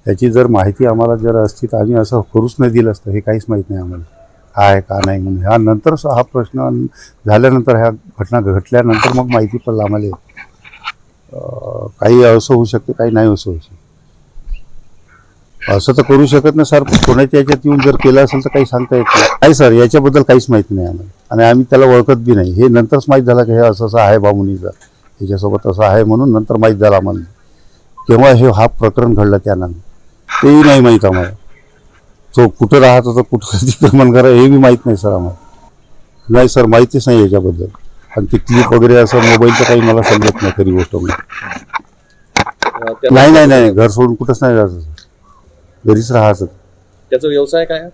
याची जर माहिती आम्हाला जर असती तर आम्ही असं करूच नाही दिलं असतं. हे काहीच माहीत नाही आम्हाला आहे का नाही म्हणून. ह्या नंतर हा प्रश्न झाल्यानंतर, ह्या घटना घडल्यानंतर मग माहिती पडलं आम्हाला. काही असं होऊ शकते, काही नाही असं होऊ शकते. असं तर करू शकत नाही सर. कोणाच्या याच्यात येऊन जर केलं असेल तर काही सांगता येत नाही सर. याच्याबद्दल काहीच माहिती नाही आम्हाला आणि आम्ही त्याला ओळखत बी नाही. हे नंतरच माहीत झालं की हे असं असं आहे बामुनीचं, ह्याच्यासोबत असं आहे म्हणून नंतर माहीत झालं आम्हाला. केव्हा हे हा प्रकरण घडलं त्यानंतर तेही नाही माहीत आम्हाला. तो कुठं राहत होता, कुठं अतिक्रमण करा हे बी माहीत नाही सर आम्हाला. नाही सर, माहितीच नाही याच्याबद्दल. आणि ती क्लिप वगैरे असं मोबाईलचं काही मला समजत नाही खरी गोष्ट म्हणजे. नाही नाही नाही, घर सोडून कुठंच नाही जायचं, घरीच राहायचं. त्याचा व्यवसाय काय?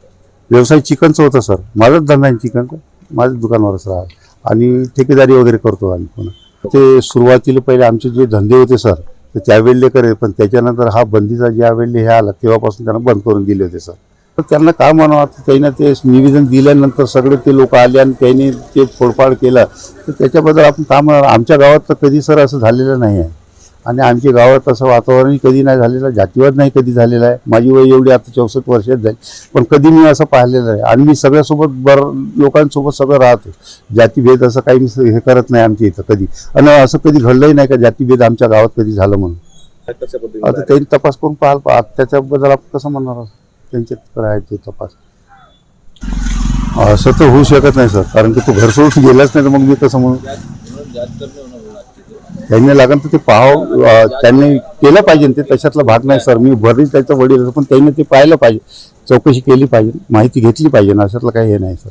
व्यवसाय चिकनचं होतं सर. माझाच धंदा आहे चिकनचा. माझ्याच दुकानावरच राहा आणि ठेकेदारी वगैरे करतो आम्ही पुन्हा. ते सुरुवातीला पहिले आमचे जे धंदे होते सर ते त्यावेळेले करे, पण त्याच्यानंतर हा बंदीचा ज्या वेळेला हे आला तेव्हापासून त्यांना बंद करून दिले होते सर. तर त्यांना काय म्हणावं, त्यांना ते निवेदन दिल्यानंतर सगळे ते लोक आले आणि त्यांनी ते फोडफाड केलं. तर त्याच्याबद्दल आपण काय म्हणावं. आमच्या गावात तर कधी सर असं झालेलं नाही आहे आणि आमच्या गावात असं वातावरणही कधी नाही झालेलं, जातीवाद नाही कधी झालेला आहे. माझी वय एवढी आता 64 वर्षात जाईल, पण कधी मी असं पाहिलेलं आहे. आणि मी सगळ्यासोबत लोकांसोबत सगळं राहतो. जातीभेद असं काही मी हे करत नाही आमच्या इथं कधी. आणि असं कधी घडलंही नाही का जातीभेद आमच्या गावात कधी झालं म्हणून. आता त्यांनी तपास करून पाहाल, त्याच्याबद्दल आपण कसं म्हणणार, त्यांच्यात आहे तो तपास. असं तर होऊ शकत नाही सर, कारण की तो घर सोडून गेलाच नाही तर मग मी कसं म्हणून. त्यांनी लागण तर ते पाहावं, त्यांनी केलं पाहिजे. ते त्याच्यातला भाग नाही सर. मी भरीच त्याचं वडील, पण त्यांनी ते पाहिलं पाहिजे, चौकशी केली पाहिजे, माहिती घेतली पाहिजे. अशातलं काही हे नाही सर.